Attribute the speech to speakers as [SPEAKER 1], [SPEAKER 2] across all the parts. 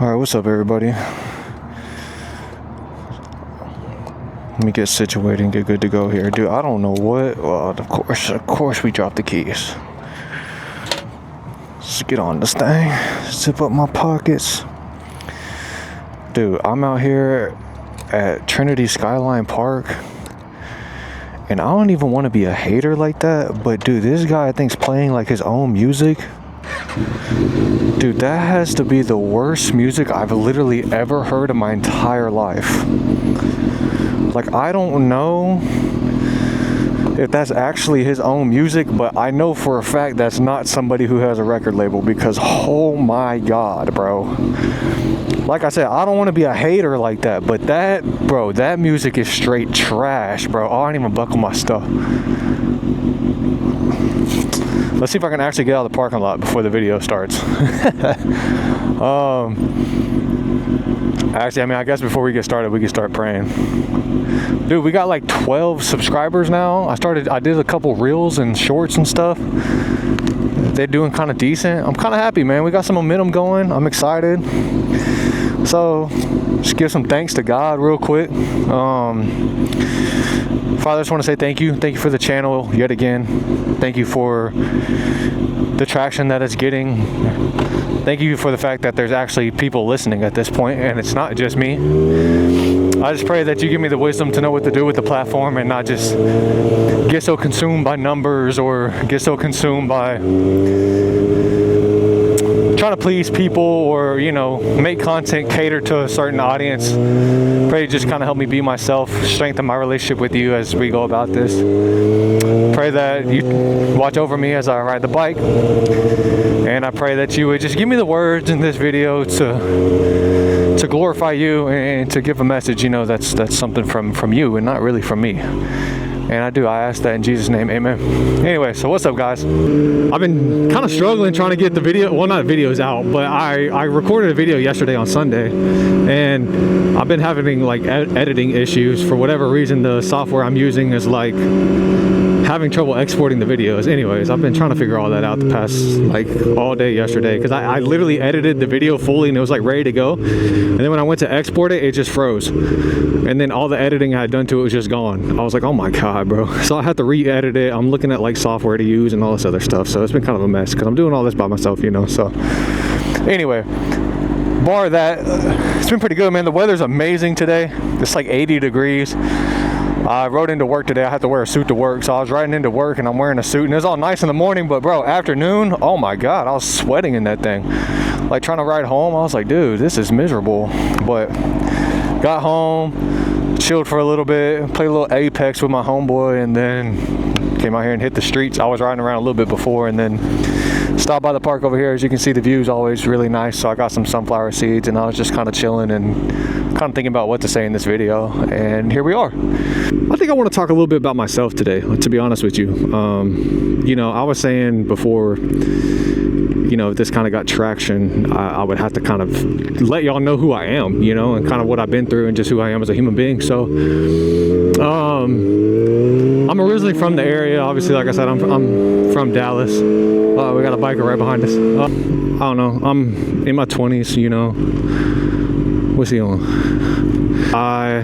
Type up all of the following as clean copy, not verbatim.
[SPEAKER 1] Alright, what's up everybody? Let me get situated and get good to go here. Dude, I don't know what. Well, of course we dropped the keys. Let's get on this thing. Zip up my pockets. Dude, I'm out here at Trinity Skyline Park. And I don't even want to be a hater like that. But dude, this guy I think's playing like his own music. Dude, that has to be the worst music I've literally ever heard in my entire life. Like, I don't know if that's actually his own music, but I know for a fact that's not somebody who has a record label, because oh my god, bro. Like I said, I don't want to be a hater like that, but that music is straight trash, bro. Oh, I didn't even buckle my stuff. Let's see if I can actually get out of the parking lot before the video starts. Actually, I guess before we get started, we can start praying. Dude, we got like 12 subscribers now. I did a couple reels and shorts and stuff. They're doing kind of decent. I'm kind of happy, man. We got some momentum going. I'm excited. So, just give some thanks to God real quick. Father, I just want to say thank you. Thank you for the channel yet again. Thank you for the traction that it's getting. Thank you for the fact that there's actually people listening at this point, and it's not just me. I just pray that you give me the wisdom to know what to do with the platform and not just get so consumed by numbers or get so consumed by trying to please people or, you know, make content cater to a certain audience. Pray just kind of help me be myself, strengthen my relationship with you as we go about this. Pray that you watch over me as I ride the bike. And I pray that you would just give me the words in this video to glorify you and to give a message, you know, that's something from you and not really from me. And I ask that in Jesus' name, amen. Anyway, so what's up, guys? I've been kind of struggling trying to get the video, well, not videos out, but I recorded a video yesterday on Sunday, and I've been having like editing issues. For whatever reason, the software I'm using is like having trouble exporting the videos. Anyways, I've been trying to figure all that out the past like all day yesterday, because I literally edited the video fully and it was like ready to go, and then when I went to export it, it just froze, and then all the editing I had done to it was just gone. I was like, oh my god, bro. So I had to re-edit it. I'm looking at like software to use and all this other stuff, so it's been kind of a mess because I'm doing all this by myself, you know. So anyway, bar that, it's been pretty good, man. The weather's amazing today. It's like 80 degrees. I rode into work today. I had to wear a suit to work, so I was riding into work and I'm wearing a suit, and it was all nice in the morning, but bro, afternoon, oh my god, I was sweating in that thing. Like trying to ride home, I was like, dude, this is miserable. But got home, chilled for a little bit, played a little Apex with my homeboy, and then came out here and hit the streets. I was riding around a little bit before, and then stopped by the park over here. As you can see, the view is always really nice, so I got some sunflower seeds, and I was just kind of chilling and kind of thinking about what to say in this video, and here we are. I think I want to talk a little bit about myself today, to be honest with you. You know, I was saying before, you know, if this kind of got traction, I would have to kind of let y'all know who I am, you know, and kind of what I've been through and just who I am as a human being. So, I'm originally from the area. Obviously, like I said, I'm from Dallas. We got a biker right behind us. I don't know. I'm in my 20s, you know. What's he on?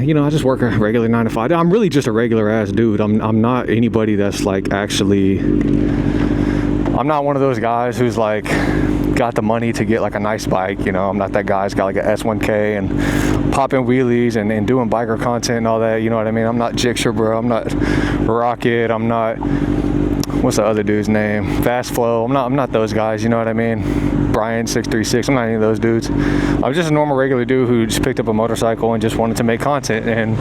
[SPEAKER 1] You know, I just work a regular 9 to 5. I'm really just a regular ass dude. I'm not anybody that's like actually. I'm not one of those guys who's like got the money to get like a nice bike, you know. I'm not that guy who's got like an S1K and popping wheelies and doing biker content and all that, you know what I mean? I'm not Jixer, bro. I'm not Rocket. I'm not, what's the other dude's name? Fast Flow. I'm not those guys, you know what I mean? Brian 636. I'm not any of those dudes. I was just a normal regular dude who just picked up a motorcycle and just wanted to make content. And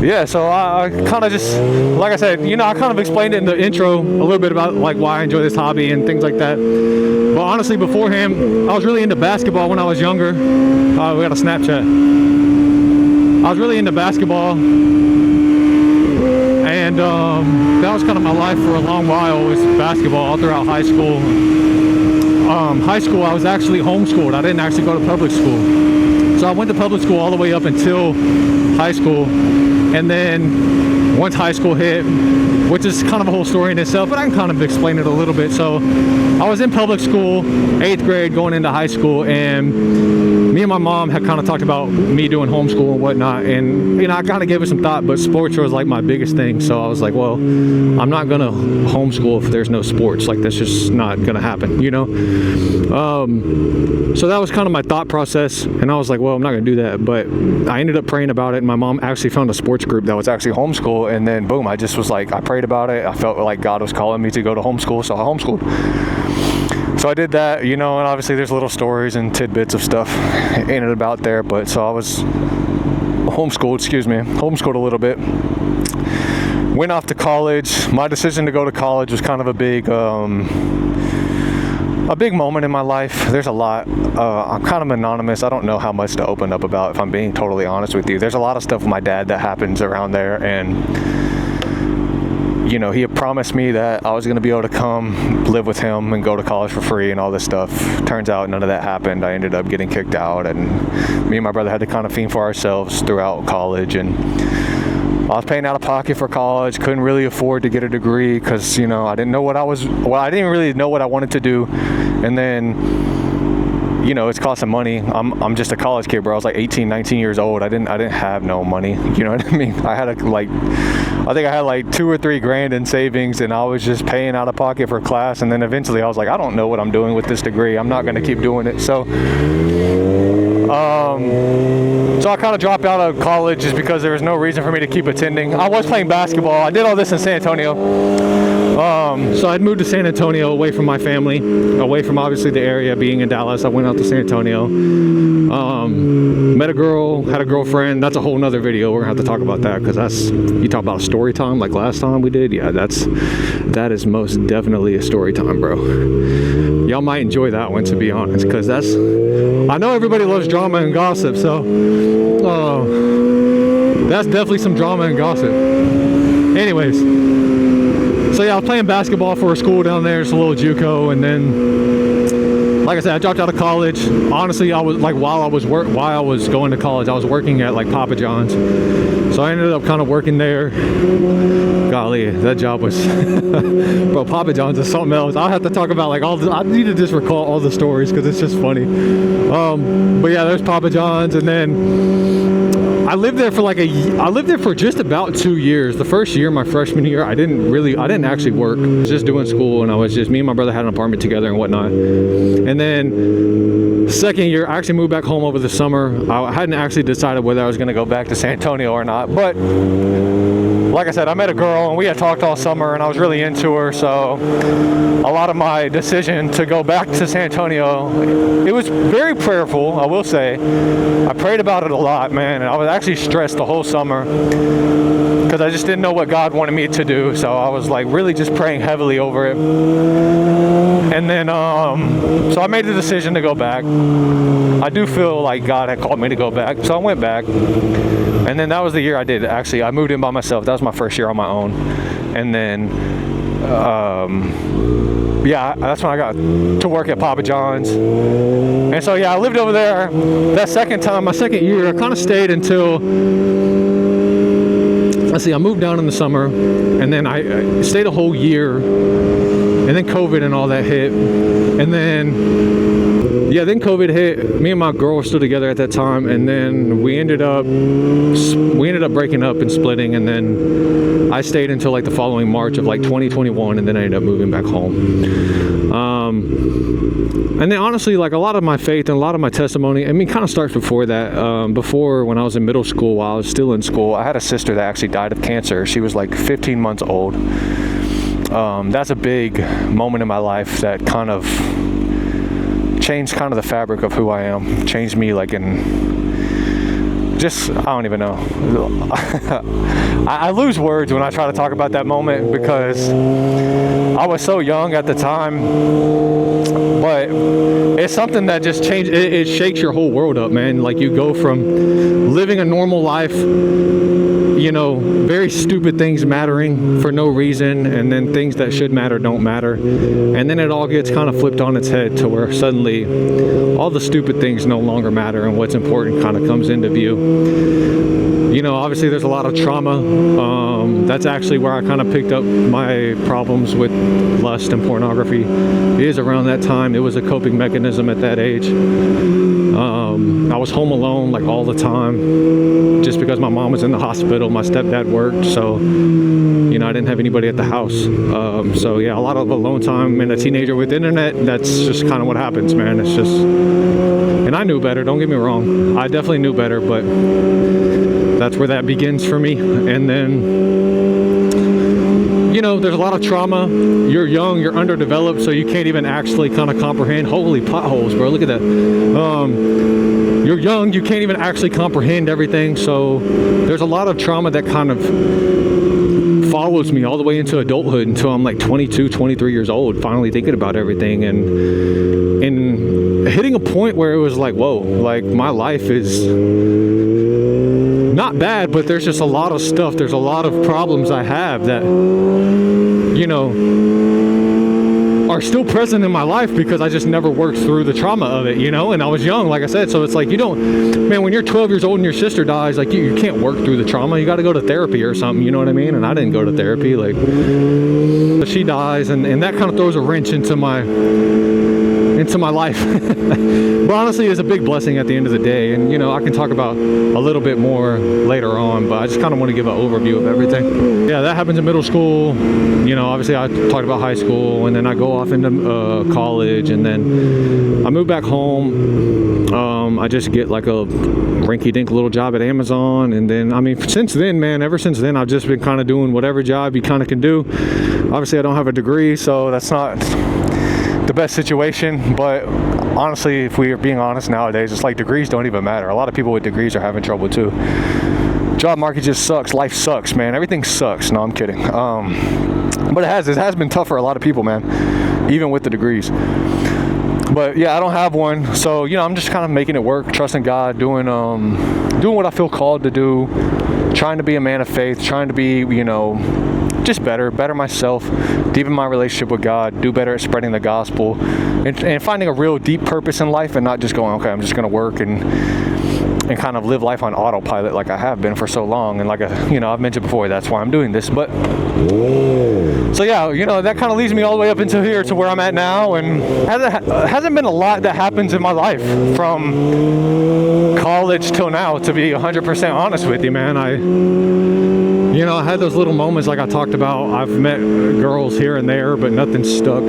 [SPEAKER 1] yeah, so I kind of just, like I said, you know, I kind of explained it in the intro a little bit about like why I enjoy this hobby and things like that. But honestly, beforehand, I was really into basketball when I was younger. We got a Snapchat. I was really into basketball, and that was kind of my life for a long while, was basketball all throughout high school. High school, I was actually homeschooled. I didn't actually go to public school. So I went to public school all the way up until high school, and then once high school hit, which is kind of a whole story in itself, but I can kind of explain it a little bit. So I was in public school, 8th grade, going into high school, and and my mom had kind of talked about me doing homeschool and whatnot, and I kind of gave it some thought, but sports was like my biggest thing. So I was like, well, I'm not gonna homeschool if there's no sports. Like, that's just not gonna happen, so that was kind of my thought process, and I was like, well, I'm not gonna do that. But I ended up praying about it, and my mom actually found a sports group that was actually homeschool, and then boom, I just was like, I prayed about it. I felt like God was calling me to go to homeschool, so I homeschooled. So I did that, and obviously there's little stories and tidbits of stuff in and about there. But so I was homeschooled a little bit. Went off to college. My decision to go to college was kind of a big moment in my life. There's a lot. I'm kind of anonymous. I don't know how much to open up about, if I'm being totally honest with you. There's a lot of stuff with my dad that happens around there, and he had promised me that I was going to be able to come live with him and go to college for free and all this stuff. Turns out none of that happened. I ended up getting kicked out, and me and my brother had to kind of fend for ourselves throughout college. And I was paying out of pocket for college, couldn't really afford to get a degree because, I didn't know I didn't really know what I wanted to do. And then, it's costing money. I'm just a college kid, bro. I was like 18, 19 years old. I didn't have no money. You know what I mean? I think I had like $2 or $3 grand in savings, and I was just paying out of pocket for class. And then eventually I was like, I don't know what I'm doing with this degree. I'm not going to keep doing it. So I kind of dropped out of college just because there was no reason for me to keep attending. I was playing basketball. I did all this in San Antonio. So I'd moved to San Antonio, away from my family, away from obviously the area. Being in Dallas, I went out to San Antonio. Met a girl, had a girlfriend. That's a whole nother video. We're gonna have to talk about that, because you talk about a story time like last time we did. Yeah, that is most definitely a story time, bro. Y'all might enjoy that one, to be honest, because I know everybody loves drama and gossip, so that's definitely some drama and gossip. Anyways, so yeah, I was playing basketball for a school down there. It's a little JUCO, and then, like I said, I dropped out of college. Honestly, I was like, while I was going to college, I was working at like Papa John's. So I ended up kind of working there. Golly, that job was, bro, Papa John's is something else. I'll have to talk about like I need to just recall all the stories because it's just funny. But yeah, there's Papa John's, and then I lived there for just about 2 years. The first year, my freshman year, I didn't actually work. I was just doing school, and me and my brother had an apartment together and whatnot. And then second year, I actually moved back home over the summer. I hadn't actually decided whether I was going to go back to San Antonio or not, but like I said, I met a girl and we had talked all summer, and I was really into her. So a lot of my decision to go back to San Antonio, it was very prayerful, I will say. I prayed about it a lot, man, and I was actually stressed the whole summer because I just didn't know what God wanted me to do. So I was like really just praying heavily over it. And then, so I made the decision to go back. I do feel like God had called me to go back, so I went back. And then that was the year I did. Actually, I moved in by myself. That was my first year on my own. And then, yeah, that's when I got to work at Papa John's. And so, yeah, I lived over there. That second time, my second year, I kind of stayed until, let's see, I moved down in the summer, and then I stayed a whole year. And then COVID and all that hit. And then, yeah, then COVID hit. Me and my girl were still together at that time, and then we ended up breaking up and splitting. And then I stayed until like the following March of like 2021, and then I ended up moving back home. And then honestly, like a lot of my faith and a lot of my testimony, I mean, kind of starts before that. Before, when I was in middle school, while I was still in school, I had a sister that actually died of cancer. She was like 15 months old. That's a big moment in my life that kind of changed kind of the fabric of who I am. Changed me like in just, I don't even know. I lose words when I try to talk about that moment because I was so young at the time. But it's something that just changed. It shakes your whole world up, man. Like you go from living a normal life, you know, very stupid things mattering for no reason, and then things that should matter don't matter, and then it all gets kind of flipped on its head to where suddenly all the stupid things no longer matter, and what's important kind of comes into view. You know, obviously there's a lot of trauma. That's actually where I kind of picked up my problems with lust and pornography. It is around that time. It was a coping mechanism at that age. I was home alone like all the time, just because my mom was in the hospital. My stepdad worked, so you know, I didn't have anybody at the house. So yeah, a lot of alone time. And a teenager with internet, that's just kind of what happens, man. It's just, and I knew better, don't get me wrong, I definitely knew better, but that's where that begins for me. And then, you know, there's a lot of trauma. You're young, you're underdeveloped, so you can't even actually kind of comprehend. Holy potholes, bro, look at that. You're young, you can't even actually comprehend everything, so there's a lot of trauma that kind of follows me all the way into adulthood until I'm like 22, 23 years old, finally thinking about everything and hitting a point where it was like, whoa, like my life is not bad, but there's just a lot of stuff. There's a lot of problems I have that, you know, are still present in my life because I just never worked through the trauma of it, you know, and I was young, like I said, so it's like, you don't, man, when you're 12 years old and your sister dies, like you can't work through the trauma, you got to go to therapy or something, you know what I mean, and I didn't go to therapy, like, but she dies, and that kind of throws a wrench into my life. But honestly, it's a big blessing at the end of the day, and you know, I can talk about a little bit more later on, but I just kind of want to give an overview of everything. Yeah, that happens in middle school. You know, obviously I talked about high school, and then I go off into college, and then I move back home. I just get like a rinky-dink little job at Amazon, and then, I mean, since then, man, ever since then, I've just been kind of doing whatever job you kind of can do. Obviously, I don't have a degree, so that's not the best situation, but honestly, if we are being honest nowadays, it's like degrees don't even matter. A lot of people with degrees are having trouble too. Job market just sucks. Life sucks, man. Everything sucks. No, I'm kidding. But it has been tough for a lot of people, man, even with the degrees. But yeah, I don't have one, so you know, I'm just kind of making it work, trusting God, doing what I feel called to do, trying to be a man of faith, trying to be, you know, just better myself, deepen my relationship with God, do better at spreading the gospel, and finding a real deep purpose in life, and not just going, okay, I'm just going to work and kind of live life on autopilot like I have been for so long. And like, you know, I've mentioned before, that's why I'm doing this. But so yeah, you know, that kind of leads me all the way up into here to where I'm at now, and hasn't been a lot that happens in my life from college till now, to be 100% honest with you, man. You know, I had those little moments like I talked about. I've met girls here and there, but nothing stuck.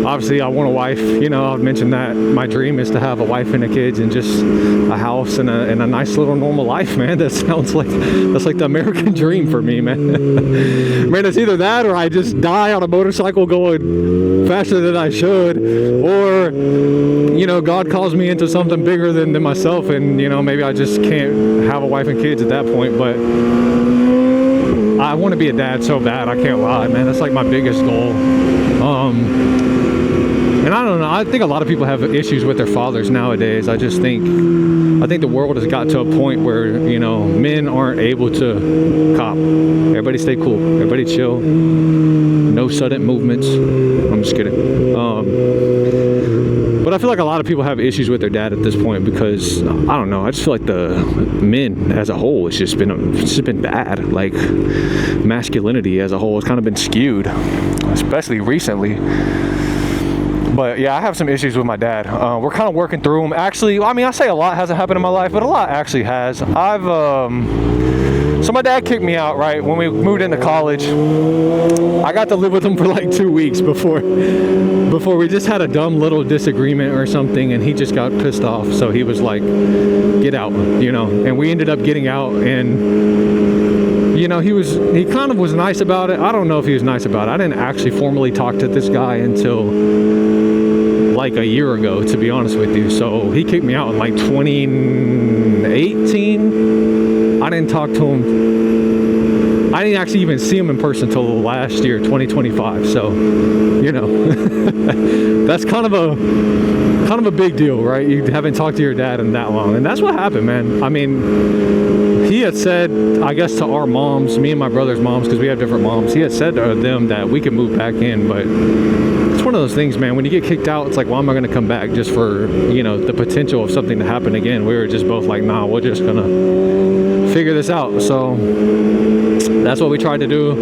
[SPEAKER 1] Obviously, I want a wife. You know, I've mentioned that my dream is to have a wife and a kids and just a house and a nice little normal life, man. That sounds like, that's like the American dream for me, man. Man, it's either that or I just die on a motorcycle going faster than I should, or, you know, God calls me into something bigger than myself, and, you know, maybe I just can't have a wife and kids at that point. But I want to be a dad so bad, I can't lie, man. That's like my biggest goal. And I don't know, I think a lot of people have issues with their fathers nowadays. I think the world has got to a point where, you know, men aren't able to cop. Everybody stay cool. Everybody chill. No sudden movements. I'm just kidding. But I feel like a lot of people have issues with their dad at this point because, I don't know, I just feel like the men as a whole, it's just been bad. Like, masculinity as a whole has kind of been skewed, especially recently. But yeah, I have some issues with my dad. We're kind of working through them. Actually, I mean, I say a lot hasn't happened in my life, but a lot actually has. So my dad kicked me out, right, when we moved into college. I got to live with him for like 2 weeks before we just had a dumb little disagreement or something, and he just got pissed off. So he was like, get out, you know, and we ended up getting out. And you know, he kind of was nice about it. I don't know if he was nice about it. I didn't actually formally talk to this guy until like a year ago, to be honest with you. So he kicked me out in like 2018. I didn't talk to him. I didn't actually even see him in person until last year, 2025. So, you know, that's kind of a big deal, right? You haven't talked to your dad in that long, and that's what happened, man. I mean, he had said, I guess, to our moms, me and my brother's moms, because we have different moms, he had said to them that we could move back in, but it's one of those things, man. When you get kicked out, it's like, well, am I going to come back just for, you know, the potential of something to happen again? We were just both like, nah, we're just going to figure this out. So that's what we tried to do.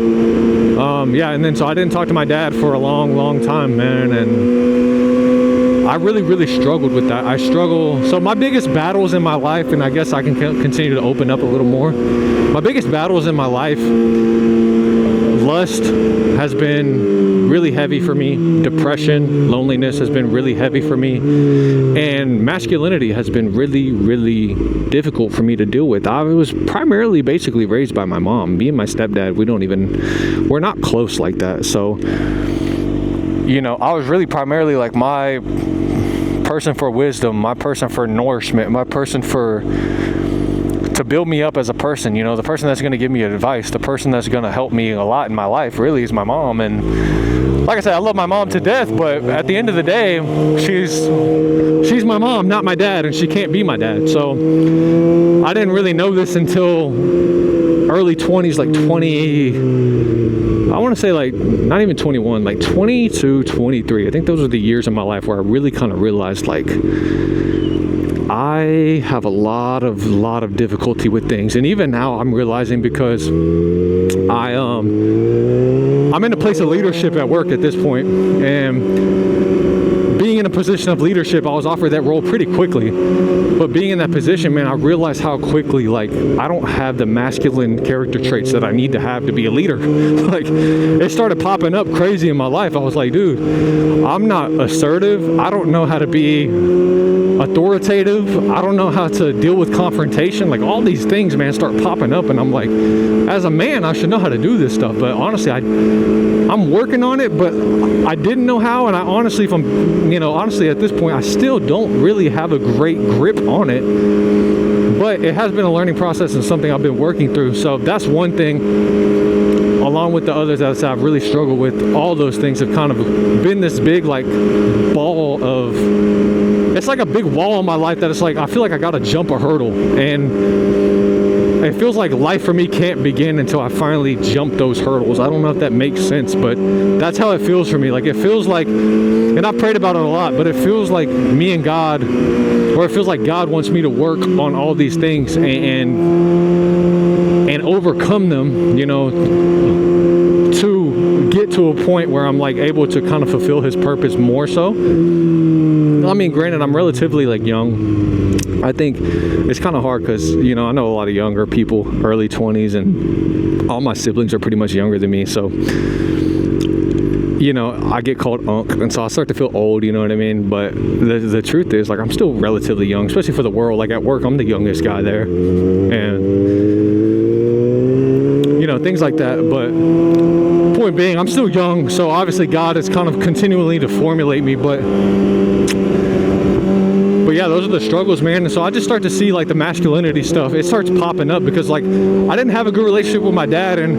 [SPEAKER 1] Yeah, and then so I didn't talk to my dad for a long time, man, and I really struggled with that. So my biggest battles in my life, and I guess I can continue to open up a little more. My biggest battles in my life, lust has been really heavy for me. Depression, loneliness has been really heavy for me. And masculinity has been really difficult for me to deal with. I was primarily basically raised by my mom. Me and my stepdad, we're not close like that. So, you know, I was really primarily like my person for wisdom, my person for nourishment, my person to build me up as a person. You know, the person that's going to give me advice, the person that's going to help me a lot in my life really is my mom. And like I said, I love my mom to death, but at the end of the day, she's my mom, not my dad, and she can't be my dad. So I didn't really know this until early 20s, like 20, I want to say like not even 21, like 22, 23. I think those are the years in my life where I really kind of realized like I have a lot of difficulty with things. And even now I'm realizing, because I'm in a place of leadership at work at this point, and being in a position of leadership, I was offered that role pretty quickly. But being in that position, man, I realized how quickly, like, I don't have the masculine character traits that I need to have to be a leader. Like, it started popping up crazy in my life. I was like, dude, I'm not assertive. I don't know how to be authoritative. I don't know how to deal with confrontation. Like, all these things, man, start popping up, and I'm like, as a man, I should know how to do this stuff. But honestly, I'm working on it, but I didn't know how. And I honestly, honestly at this point, I still don't really have a great grip on it. But it has been a learning process and something I've been working through. So that's one thing, along with the others that I've really struggled with. All those things have kind of been this big, like, ball of, it's like a big wall in my life that it's like, I feel like I gotta jump a hurdle, and it feels like life for me can't begin until I finally jump those hurdles. I don't know if that makes sense, but that's how it feels for me. Like, it feels like, and I've prayed about it a lot, but it feels like me and God, or it feels like God wants me to work on all these things and overcome them, you know, to get to a point where I'm like able to kind of fulfill his purpose more so. I mean, granted, I'm relatively like young. I think it's kind of hard because, you know, I know a lot of younger people, early 20s, and all my siblings are pretty much younger than me. So, you know, I get called Unc, and so I start to feel old, you know what I mean? But the truth is, like, I'm still relatively young, especially for the world. Like, at work, I'm the youngest guy there. And, you know, things like that. But point being, I'm still young, so obviously God is kind of continually to formulate me, but yeah, those are the struggles, man. And so I just start to see, like, the masculinity stuff. It starts popping up because, like, I didn't have a good relationship with my dad, and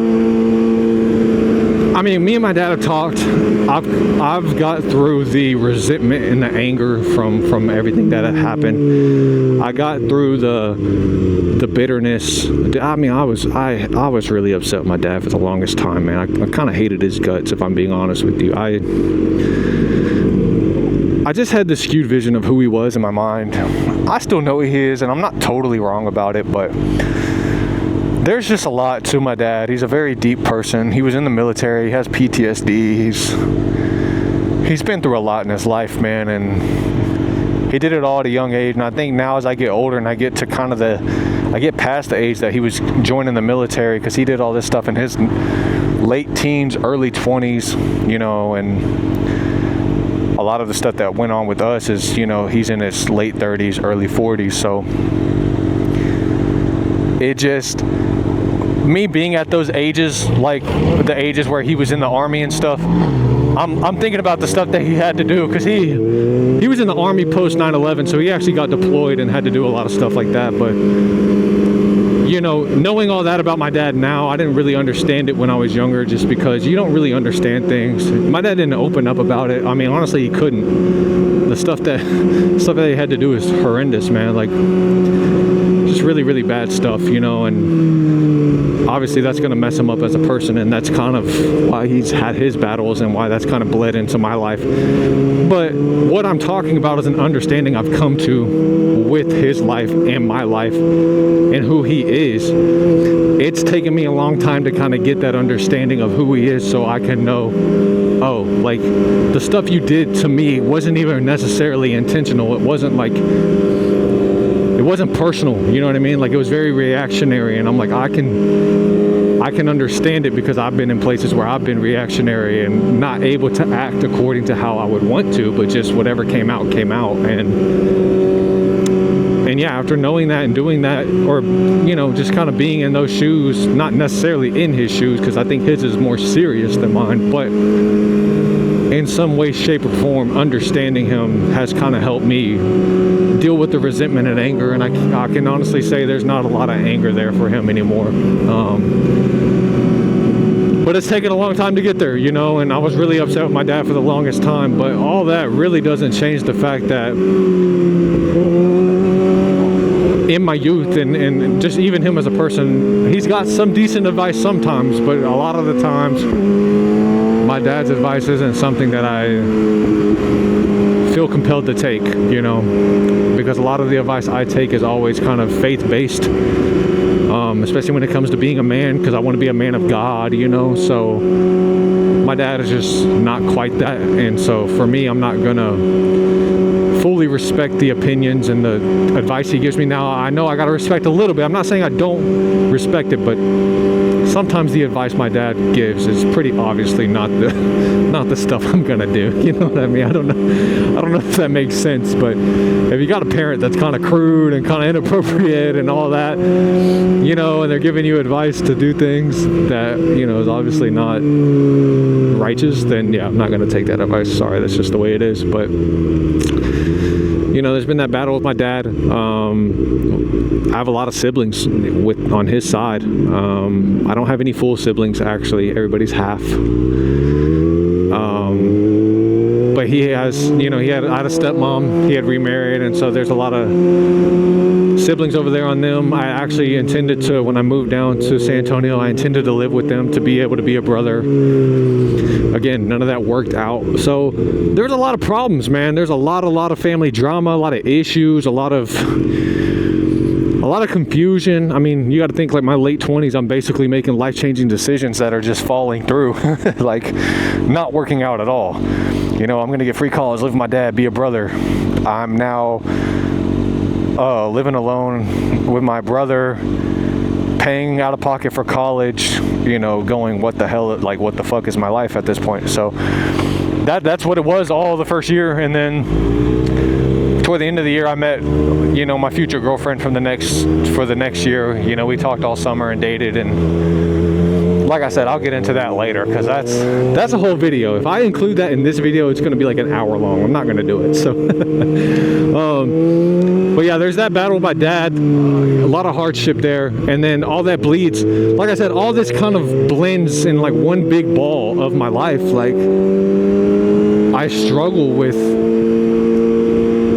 [SPEAKER 1] I mean, me and my dad have talked. I've got through the resentment and the anger from everything that had happened. I got through the bitterness. I mean, I was really upset with my dad for the longest time, man. I kind of hated his guts, if I'm being honest with you. I just had this skewed vision of who he was in my mind. I still know who he is, and I'm not totally wrong about it, but there's just a lot to my dad. He's a very deep person. He was in the military. He has PTSD. He's been through a lot in his life, man, and he did it all at a young age. And I think now as I get older and I get to kind of I get past the age that he was joining the military, because he did all this stuff in his late teens, early 20s, you know, and a lot of the stuff that went on with us is, you know, he's in his late 30s, early 40s. So it just, me being at those ages, like the ages where he was in the Army and stuff, I'm thinking about the stuff that he had to do, because he was in the Army post 9/11, so he actually got deployed and had to do a lot of stuff like that. But, you know, knowing all that about my dad now, I didn't really understand it when I was younger, just because you don't really understand things. My dad didn't open up about it. I mean, honestly, he couldn't. The stuff that he had to do is horrendous, man. Like, just really, really bad stuff, you know, and obviously that's going to mess him up as a person, and that's kind of why he's had his battles and why that's kind of bled into my life. But what I'm talking about is an understanding I've come to with his life and my life and who he is. It's taken me a long time to kind of get that understanding of who he is, so I can know, oh, like, the stuff you did to me wasn't even necessarily intentional. It wasn't like, it wasn't personal, you know what I mean? Like, it was very reactionary, and I'm like, I can understand it because I've been in places where I've been reactionary and not able to act according to how I would want to, but just whatever came out. And yeah, after knowing that and doing that, or, you know, just kind of being in those shoes, not necessarily in his shoes, because I think his is more serious than mine, but in some way, shape, or form, understanding him has kind of helped me deal with the resentment and anger. And I can honestly say there's not a lot of anger there for him anymore. But it's taken a long time to get there, you know, and I was really upset with my dad for the longest time, but all that really doesn't change the fact that in my youth and just even him as a person, he's got some decent advice sometimes, but a lot of the times my dad's advice isn't something that I feel compelled to take, you know, because a lot of the advice I take is always kind of faith-based, especially when it comes to being a man, because I want to be a man of God, you know. So my dad is just not quite that, and so for me, I'm not gonna fully respect the opinions and the advice he gives me. Now, I know I gotta respect a little bit. I'm not saying I don't respect it, but sometimes the advice my dad gives is pretty obviously not the stuff I'm gonna do. You know what I mean? I don't know if that makes sense, but if you got a parent that's kind of crude and kind of inappropriate and all that, you know, and they're giving you advice to do things that, you know, is obviously not righteous, then yeah, I'm not gonna take that advice. Sorry, that's just the way it is. But you know, there's been that battle with my dad. I have a lot of siblings on his side. I don't have any full siblings, actually. Everybody's half. But he has, you know, I had a stepmom. He had remarried, and so there's a lot of siblings over there on them. I actually intended to, when I moved down to San Antonio, I intended to live with them, to be able to be a brother. Again, none of that worked out. So there's a lot of problems, man. There's a lot of family drama, a lot of issues, a lot of confusion. I mean, you got to think, like, my late 20s, I'm basically making life-changing decisions that are just falling through, like not working out at all. You know, I'm going to get free college, live with my dad, be a brother. I'm now living alone with my brother, paying out of pocket for college, you know, going, what the hell, like, what the fuck is my life at this point? So that's what it was all the first year. And then toward the end of the year, I met, you know, my future girlfriend for the next year. You know, we talked all summer and dated, and like I said, I'll get into that later, because that's a whole video. If I include that in this video, it's going to be like an hour long. I'm not going to do it. So but yeah, there's that battle with my dad, a lot of hardship there, and then all that bleeds. Like I said, all this kind of blends in like one big ball of my life. Like, I struggle with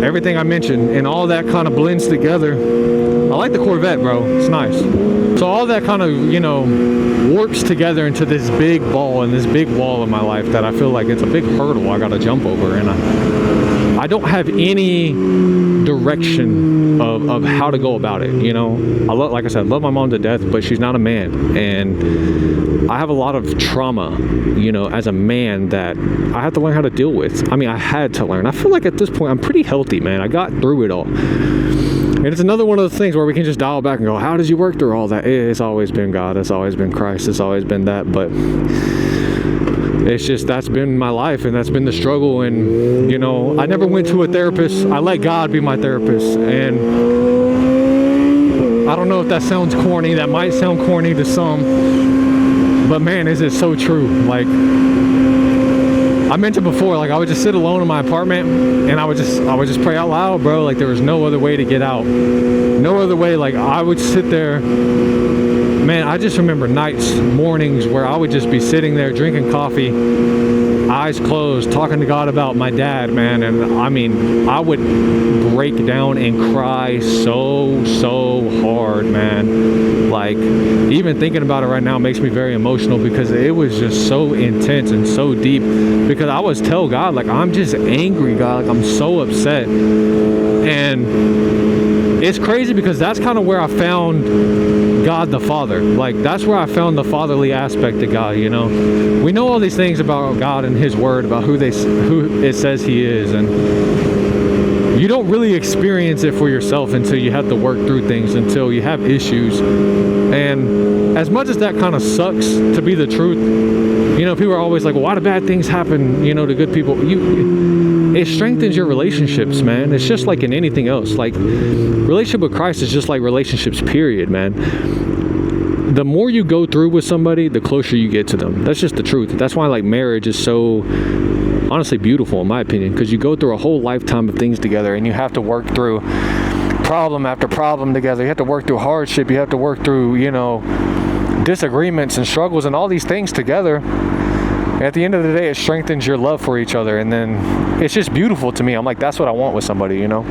[SPEAKER 1] everything I mentioned, and all that kind of blends together. I like the Corvette, bro. It's nice. So all that kind of, you know, warps together into this big ball and this big wall in my life that I feel like it's a big hurdle I got to jump over, and I don't have any direction of how to go about it, you know. Like I said, I love my mom to death, but she's not a man, and I have a lot of trauma, you know, as a man that I have to learn how to deal with. I mean, I had to learn. I feel like at this point I'm pretty healthy, man. I got through it all. And it's another one of those things where we can just dial back and go, how did you work through all that? It's always been God. It's always been Christ. It's always been that. But it's just, that's been my life, and that's been the struggle. And, you know, I never went to a therapist. I let God be my therapist. And I don't know if that sounds corny. That might sound corny to some. But, man, is it so true. Like, I mentioned before, like, I would just sit alone in my apartment, and I would just pray out loud, bro. Like, there was no other way to get out. No other way. Like, I would sit there man, I just remember nights, mornings where I would just be sitting there drinking coffee, eyes closed, talking to God about my dad, man. And I mean, I would break down and cry so hard, man. Like, even thinking about it right now makes me very emotional, because it was just so intense and so deep. Because I was tell God, like, I'm just angry, God, like, I'm so upset. And it's crazy, because that's kind of where I found God the Father. Like, that's where I found the fatherly aspect of God, you know. We know all these things about God and His Word, about who it says He is, and you don't really experience it for yourself until you have to work through things, until you have issues. And as much as that kind of sucks to be the truth, you know, people are always like, well, why do bad things happen, you know, to good people? It strengthens your relationships, man. It's just like in anything else. Like, relationship with Christ is just like relationships, period, man. The more you go through with somebody, the closer you get to them. That's just the truth. That's why, like, marriage is so honestly beautiful, in my opinion, because you go through a whole lifetime of things together, and you have to work through problem after problem together. You have to work through hardship. You have to work through, you know, disagreements and struggles and all these things together. At the end of the day, it strengthens your love for each other, and then it's just beautiful to me. I'm like, that's what I want with somebody, you know.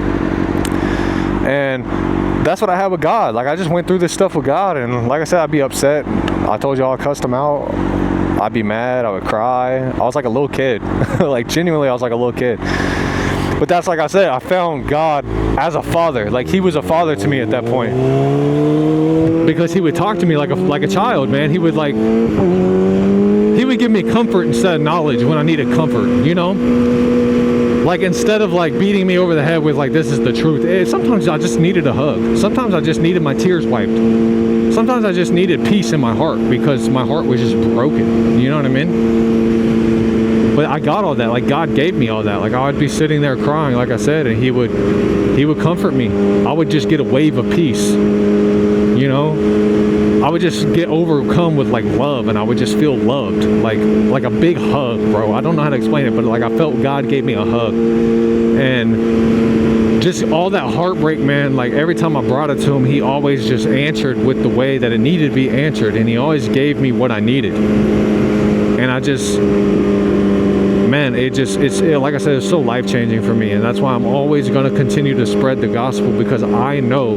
[SPEAKER 1] And that's what I have with God. Like, I just went through this stuff with God, and like I said, I'd be upset. I told y'all I cussed him out. I'd be mad. I would cry. I was like a little kid. Like, genuinely, I was like a little kid. But that's, like I said, I found God as a father. Like, He was a father to me at that point, because He would talk to me like a child, man. He would give me comfort instead of knowledge when I needed comfort, you know? Like, instead of like beating me over the head with like, this is the truth. Sometimes I just needed a hug. Sometimes I just needed my tears wiped. Sometimes I just needed peace in my heart, because my heart was just broken. You know what I mean? But I got all that. Like, God gave me all that. Like, I would be sitting there crying, like I said, and He would comfort me. I would just get a wave of peace, you know? I would just get overcome with like love, and I would just feel loved, like a big hug, bro. I don't know how to explain it, but like, I felt God gave me a hug. And just all that heartbreak, man, like every time I brought it to Him, He always just answered with the way that it needed to be answered, and He always gave me what I needed. And I just, man, it's like I said, it's so life-changing for me. And that's why I'm always going to continue to spread the gospel, because I know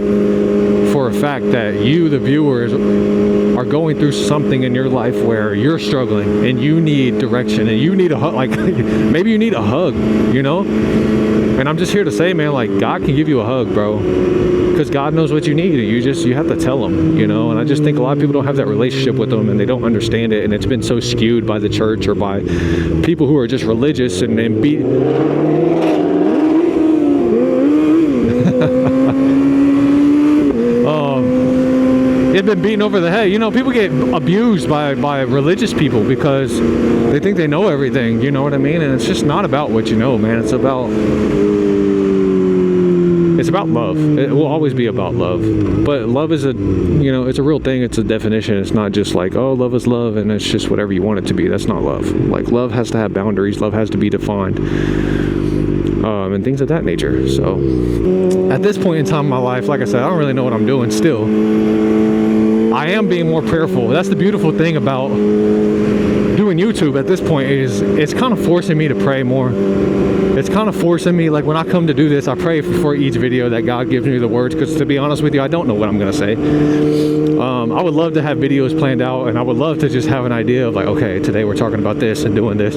[SPEAKER 1] for a fact that you, the viewers, are going through something in your life where you're struggling and you need direction, and you need a hug. Like, maybe you need a hug, you know? And I'm just here to say, man, like, God can give you a hug, bro, because God knows what you need. You have to tell Him, you know? And I just think a lot of people don't have that relationship with Him, and they don't understand it, and it's been so skewed by the church or by people who are just religious and beat. They've been beaten over the head. You know, people get abused by religious people because they think they know everything, you know what I mean? And it's just not about what you know, man. It's about love. It will always be about love. But love is it's a real thing. It's a definition. It's not just like, oh, love is love, and it's just whatever you want it to be. That's not love. Like, love has to have boundaries. Love has to be defined. And things of that nature. So at this point in time in my life, like I said, I don't really know what I'm doing still. I am being more prayerful. That's the beautiful thing about doing YouTube at this point, is it's kind of forcing me to pray more. It's kind of forcing me, like, when I come to do this, I pray for each video that God gives me the words, because to be honest with you, I don't know what I'm going to say. I would love to have videos planned out, and I would love to just have an idea of like, okay, today we're talking about this and doing this.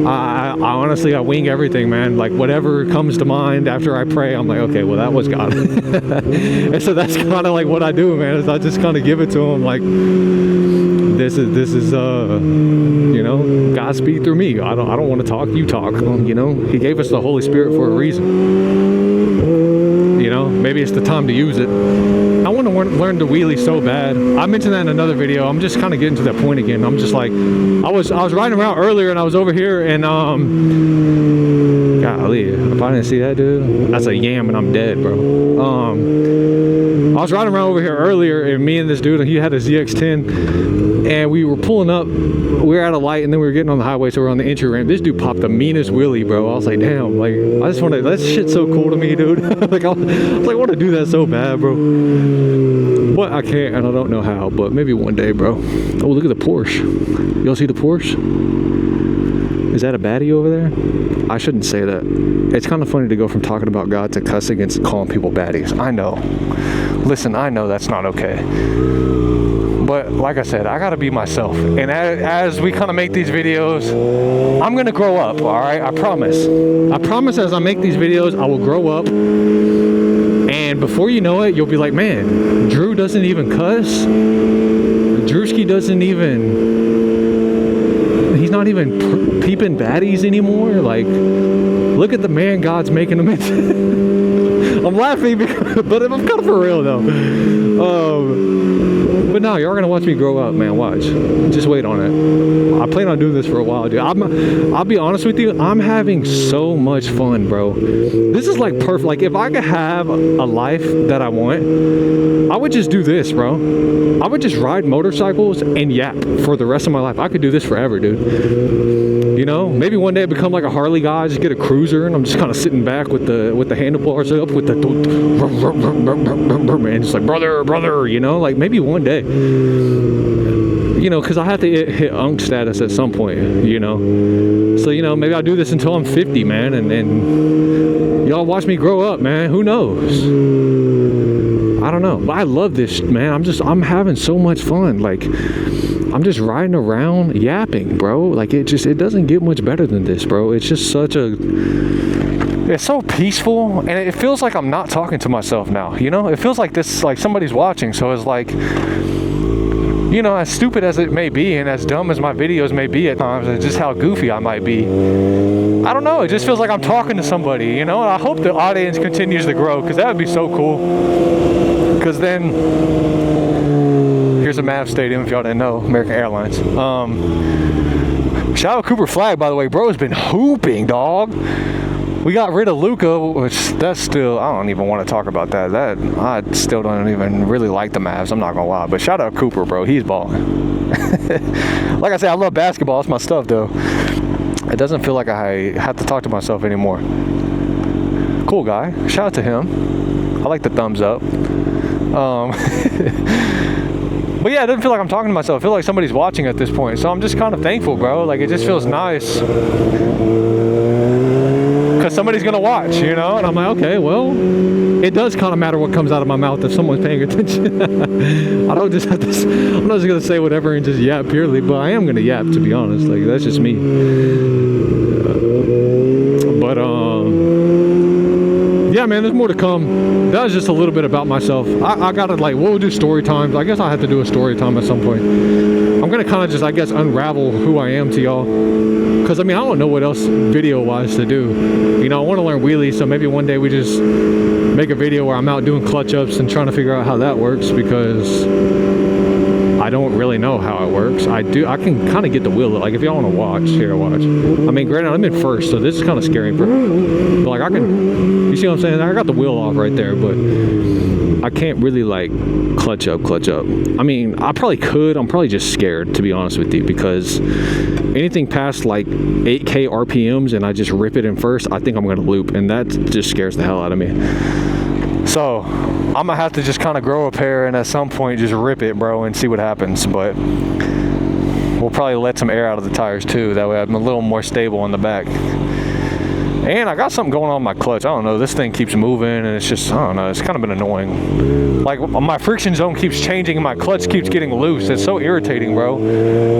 [SPEAKER 1] I honestly, I wing everything, man. Like, whatever comes to mind after I pray, I'm like, okay, well, that was God. And so that's kind of like what I do, man, is I just kind of give it to Him, like, this is God speak through me. I don't want to talk, you talk. You know, He gave us the Holy Spirit for a reason. You know, maybe it's the time to use it. I want to learn to wheelie so bad. I mentioned that in another video. I'm just kind of getting to that point again. I'm just like, I was riding around earlier, and I was over here, and Golly, if I didn't see that, dude, that's a yam and I'm dead, bro. I was riding around over here earlier, and me and this dude, he had a ZX10, and we were pulling up. We were at a light, and then we were getting on the highway, so we're on the entry ramp. This dude popped the meanest wheelie, bro. I was like, damn, like, I just want to, that shit's so cool to me, dude. Like, I was like, I want to do that so bad, bro. But I can't, and I don't know how, but maybe one day, bro. Oh, look at the Porsche. Y'all see the Porsche? Is that a baddie over there? I shouldn't say that. It's kind of funny to go from talking about God to cussing and calling people baddies. I know. Listen, I know that's not okay. But like I said, I gotta be myself. And as we kind of make these videos, I'm gonna grow up, all right? I promise. I promise as I make these videos, I will grow up. And before you know it, you'll be like, man, Drew doesn't even cuss. Drewski doesn't even, he's not even peeping baddies anymore. Like, look at the man God's making him into. I'm laughing, because, but I'm kind of for real though. But no, you're gonna watch me grow up, man. Watch. Just wait on it. I plan on doing this for a while, dude. I'll be honest with you. I'm having so much fun, bro. This is like perfect. Like, if I could have a life that I want, I would just do this, bro. I would just ride motorcycles and yap for the rest of my life. I could do this forever, dude. You know, maybe one day I become like a Harley guy, just get a cruiser, and I'm just kind of sitting back with the handlebars up, with the man, just like brother, you know, like maybe one day. You know, because I have to hit unk status at some point, you know. So, you know, maybe I'll do this until I'm 50, man, and y'all watch me grow up, man. Who knows? I don't know. But I love this, man. I'm having so much fun. Like, I'm just riding around yapping, bro. Like, it doesn't get much better than this, bro. It's just it's so peaceful, and it feels like I'm not talking to myself now, you know? It feels like this, like somebody's watching, so it's like, you know, as stupid as it may be and as dumb as my videos may be at times, and just how goofy I might be, I don't know, it just feels like I'm talking to somebody, you know? And I hope the audience continues to grow, because that would be so cool. Because then, here's a Mavs stadium, if y'all didn't know, American Airlines. Shout out Cooper Flag, by the way, bro has been hooping, dog. We got rid of Luka, which that's still, I don't even want to talk about that. I still don't even really like the Mavs, I'm not gonna lie. But shout out Cooper, bro, he's balling. Like I said, I love basketball, that's my stuff though. It doesn't feel like I have to talk to myself anymore. Cool guy, shout out to him. I like the thumbs up. But yeah, it doesn't feel like I'm talking to myself. I feel like somebody's watching at this point. So I'm just kind of thankful, bro. Like, it just feels nice. Because somebody's going to watch, you know? And I'm like, okay, well, it does kind of matter what comes out of my mouth if someone's paying attention. I don't just have to, I'm not just going to say whatever and just yap purely, but I am going to yap, to be honest. Like, that's just me. Yeah, man, there's more to come. That was just a little bit about myself. I gotta, like, we'll do story times. I guess I have to do a story time at some point. I'm gonna kind of just, I guess, unravel who I am to y'all. Because, I mean, I don't know what else video-wise to do. You know, I want to learn wheelies, so maybe one day we just make a video where I'm out doing clutch-ups and trying to figure out how that works, because I don't really know how it works. I can kind of get the wheel. Like, if y'all want to watch, here, watch. I mean, granted, I'm in first, so this is kind of scary. But like, I can, you see what I'm saying? I got the wheel off right there, but I can't really, like, clutch up. I mean, I probably could. I'm probably just scared, to be honest with you, because anything past, like, 8K RPMs and I just rip it in first, I think I'm going to loop, and that just scares the hell out of me. So I'm gonna have to just kind of grow a pair and at some point just rip it, bro, and see what happens. But we'll probably let some air out of the tires too, that way I'm a little more stable in the back. And I got something going on in my clutch. I don't know, this thing keeps moving and it's just, I don't know, it's kind of been annoying. Like, my friction zone keeps changing and my clutch keeps getting loose. It's so irritating, bro.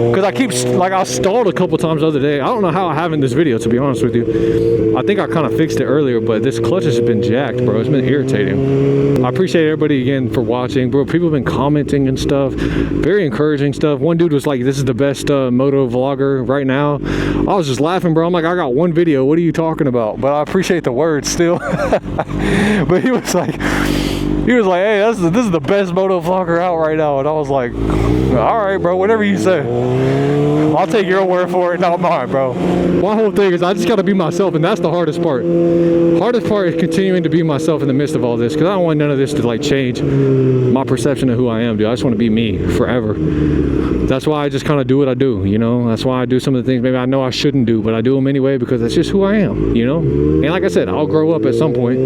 [SPEAKER 1] Because I keep, like, I stalled a couple times the other day. I don't know how I have in this video, to be honest with you. I think I kind of fixed it earlier, but this clutch has been jacked, bro. It's been irritating. I appreciate everybody again for watching, bro. People have been commenting and stuff. Very encouraging stuff. One dude was like, this is the best moto vlogger right now. I was just laughing, bro. I'm like, I got one video. What are you talking about? But I appreciate the words still. But he was like, He was like, hey, this is the best moto vlogger out right now. And I was like, all right, bro, whatever you say. I'll take your word for it, not mine, bro. My whole thing is I just got to be myself, and that's the hardest part. Hardest part is continuing to be myself in the midst of all this, because I don't want none of this to like change my perception of who I am, dude. I just want to be me forever. That's why I just kind of do what I do, you know? That's why I do some of the things maybe I know I shouldn't do, but I do them anyway because that's just who I am, you know? And like I said, I'll grow up at some point,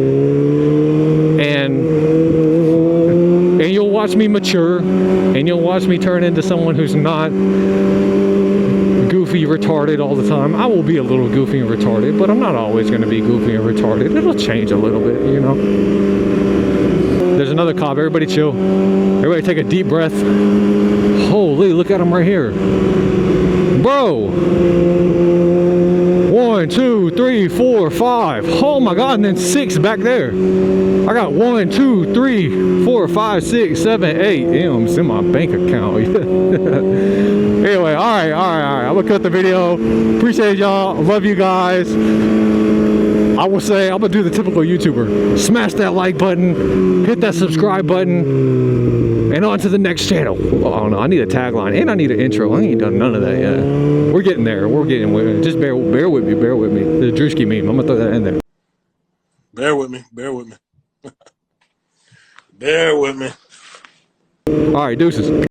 [SPEAKER 1] and you'll watch me mature, and you'll watch me turn into someone who's not goofy, retarded all the time. I will be a little goofy and retarded, but I'm not always going to be goofy and retarded. It'll change a little bit, you know? There's another cop. Everybody chill. Everybody take a deep breath. Holy, look at him right here. Bro. 1, 2, 3, 4, 5. Oh my God, and then 6 back there. I got 1, 2, 3, 4, 5, 6, 7, 8 M's in my bank account. Anyway, all right. I'm gonna cut the video. Appreciate y'all. Love you guys. I will say, I'm gonna do the typical YouTuber. Smash that like button, hit that subscribe button, and on to the next channel. Oh, I don't know, I need a tagline, and I need an intro. I ain't done none of that yet. We're getting there, just bear with me. The Drewski meme, I'm gonna throw that in there.
[SPEAKER 2] Bear with me. Bear with me.
[SPEAKER 1] All right, deuces.